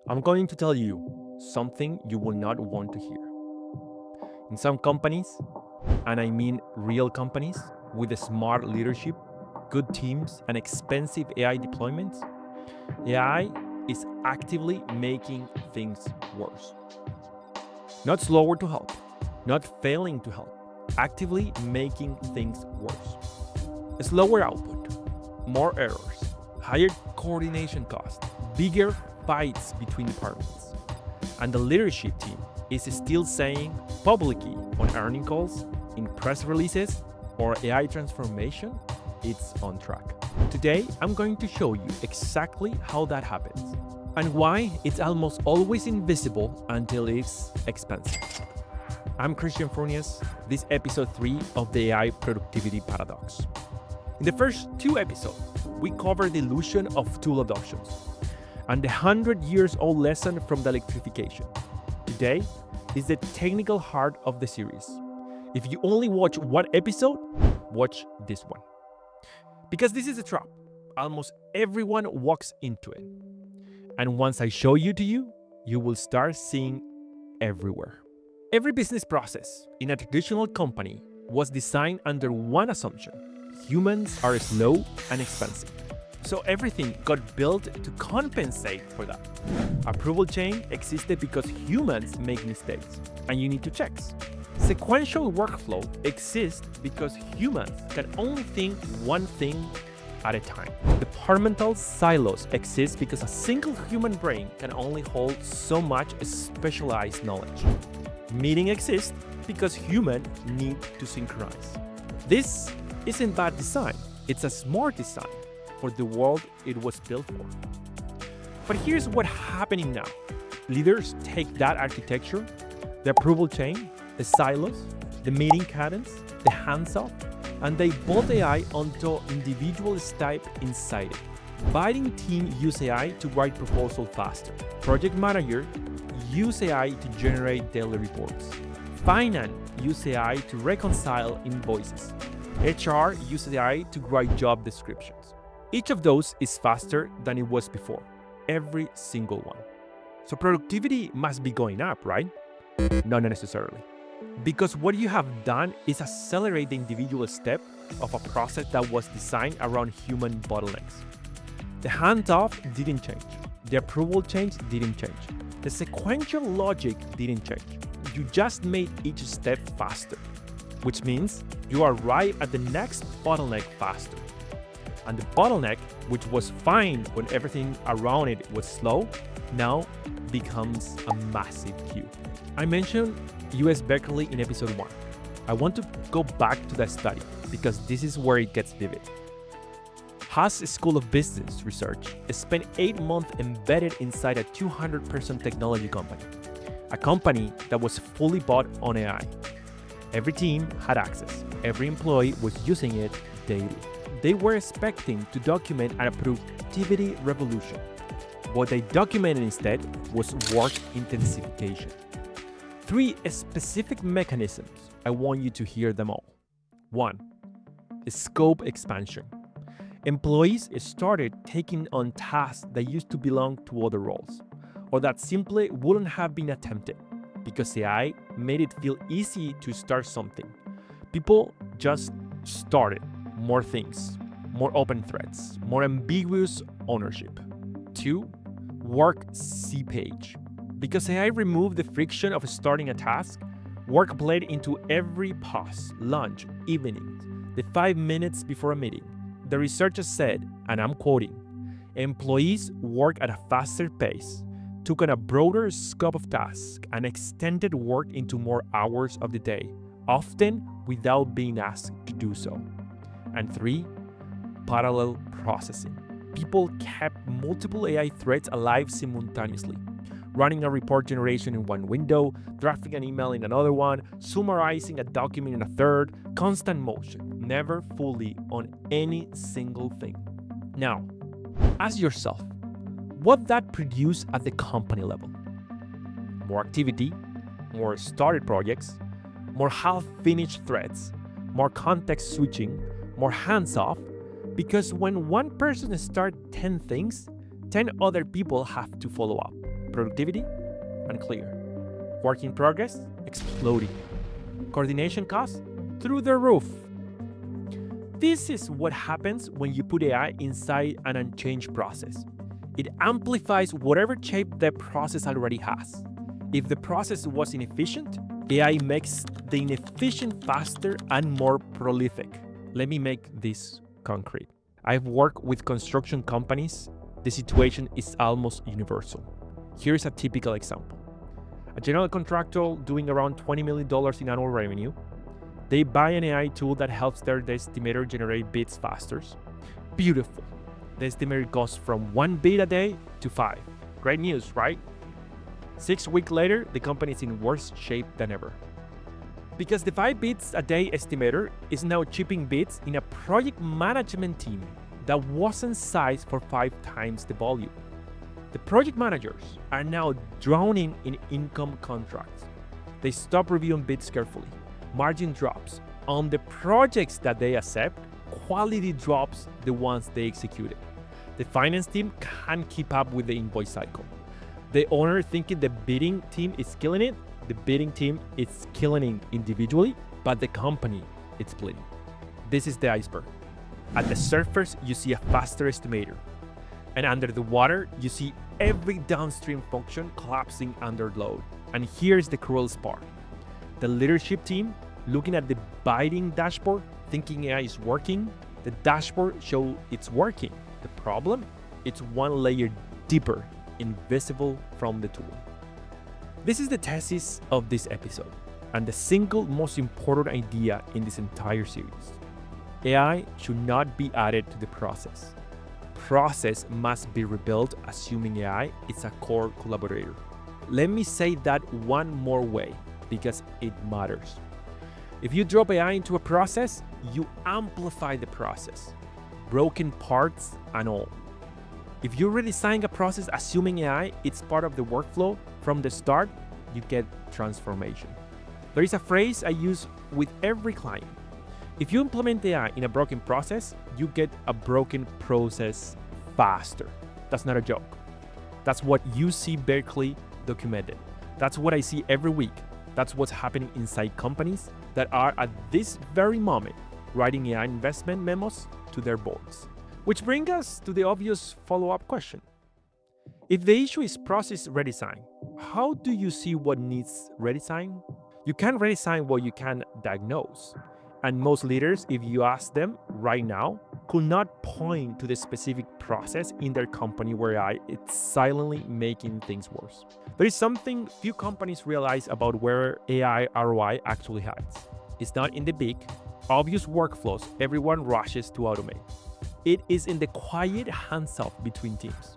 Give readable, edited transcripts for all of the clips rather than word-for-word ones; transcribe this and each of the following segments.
I'm going to tell you something you will not want to hear. In some companies, and I mean real companies with a smart leadership, good teams, and expensive AI deployments, AI is actively making things worse. Not slower to help, not failing to help, actively making things worse. A slower output, more errors, higher coordination costs, bigger fights between departments. And the leadership team is still saying publicly on earning calls, in press releases, or AI transformation, it's on track. Today, I'm going to show you exactly how that happens and why it's almost always invisible until it's expensive. I'm Cristian Fournies. This is episode 3 of the AI Productivity Paradox. In the first 2 episodes, we cover the illusion of tool adoptions and the 100-year-old lesson from the electrification. Today is the technical heart of the series. If you only watch one episode, watch this one. Because this is a trap. Almost everyone walks into it. And once I show you to you, you will start seeing everywhere. Every business process in a traditional company was designed under one assumption: humans are slow and expensive. So everything got built to compensate for that. Approval chain existed because humans make mistakes and you need to check. Sequential workflow exists because humans can only think one thing at a time. Departmental silos exist because a single human brain can only hold so much specialized knowledge. Meeting exists because humans need to synchronize. This isn't bad design, it's a smart design for the world it was built for. But here's what's happening now. Leaders take that architecture, the approval chain, the silos, the meeting cadence, the hands-off, and they bolt AI onto individual type inside it. Buying team use AI to write proposal faster. Project manager use AI to generate daily reports. Finance use AI to reconcile invoices. HR use AI to write job descriptions. Each of those is faster than it was before. Every single one. So productivity must be going up, right? Not necessarily. Because what you have done is accelerate the individual step of a process that was designed around human bottlenecks. The handoff didn't change. The approval chain didn't change. The sequential logic didn't change. You just made each step faster, which means you arrive at the next bottleneck faster. And the bottleneck, which was fine when everything around it was slow, now becomes a massive queue. I mentioned US Berkeley in episode 1. I want to go back to that study because this is where it gets vivid. Haas School of Business Research spent 8 months embedded inside a 200-person technology company, a company that was fully bought on AI. Every team had access. Every employee was using it daily. They were expecting to document a productivity revolution. What they documented instead was work intensification. 3 specific mechanisms. I want you to hear them all. 1. Scope expansion. Employees started taking on tasks that used to belong to other roles, or that simply wouldn't have been attempted, because AI made it feel easy to start something. People just started more things, more open threads, more ambiguous ownership. 2. Work Seepage. Because AI removed the friction of starting a task, work bled into every pause, lunch, evening, the 5 minutes before a meeting. The researchers said, and I'm quoting, employees work at a faster pace, took on a broader scope of tasks, and extended work into more hours of the day, often without being asked to do so. And 3, parallel processing. People kept multiple AI threads alive simultaneously, running a report generation in one window, drafting an email in another one, summarizing a document in a third, constant motion, never fully on any single thing. Now, ask yourself, what that produce at the company level? More activity, more started projects, more half-finished threads, more context switching, more hands-off, because when one person starts 10 things, 10 other people have to follow up. Productivity, unclear. Work in progress, exploding. Coordination costs, through the roof. This is what happens when you put AI inside an unchanged process. It amplifies whatever shape the process already has. If the process was inefficient, AI makes the inefficient faster and more prolific. Let me make this concrete. I've worked with construction companies. The situation is almost universal. Here's a typical example. A general contractor doing around $20 million in annual revenue. They buy an AI tool that helps their estimator generate bids faster. Beautiful. The estimator goes from 1 bid a day to 5. Great news, right? 6 weeks later, the company is in worse shape than ever. Because the 5 bids a day estimator is now chipping bids in a project management team that wasn't sized for 5 times the volume. The project managers are now drowning in income contracts. They stop reviewing bids carefully. Margin drops. On the projects that they accept, quality drops the ones they executed. The finance team can't keep up with the invoice cycle. The owner thinking the bidding team is killing it, the bidding team is killing it individually, but the company is bleeding. This is the iceberg. At the surface, you see a faster estimator. And under the water, you see every downstream function collapsing under load. And here's the cruelest part. The leadership team, looking at the bidding dashboard, thinking AI is working, the dashboard shows it's working. The problem? It's one layer deeper, invisible from the tool. This is the thesis of this episode, and the single most important idea in this entire series. AI should not be added to the process. Process must be rebuilt, assuming AI is a core collaborator. Let me say that one more way, because it matters. If you drop AI into a process, you amplify the process, broken parts and all. If you redesign a process assuming AI is part of the workflow from the start, you get transformation. There is a phrase I use with every client. If you implement AI in a broken process, you get a broken process faster. That's not a joke. That's what you see Berkeley documented. That's what I see every week. That's what's happening inside companies that are at this very moment writing AI investment memos to their boards. Which brings us to the obvious follow-up question. If the issue is process redesign, how do you see what needs redesign? You can redesign what you can diagnose. And most leaders, if you ask them right now, could not point to the specific process in their company where AI is silently making things worse. There is something few companies realize about where AI ROI actually hides. It's not in the big, obvious workflows everyone rushes to automate. It is in the quiet hands-off between teams.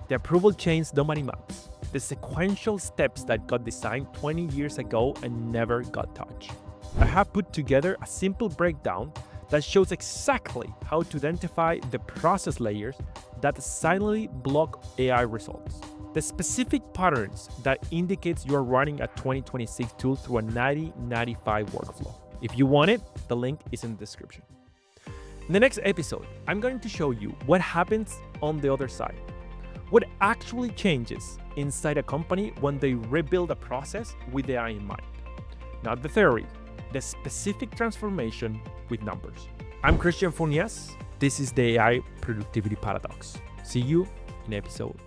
The approval chains nobody maps. The sequential steps that got designed 20 years ago and never got touched. I have put together a simple breakdown that shows exactly how to identify the process layers that silently block AI results. The specific patterns that indicates you are running a 2026 tool through a 90-95 workflow. If you want it, the link is in the description. In the next episode, I'm going to show you what happens on the other side. What actually changes inside a company when they rebuild a process with AI in mind. Not the theory, the specific transformation with numbers. I'm Cristian Fournies. This is the AI Productivity Paradox. See you in episode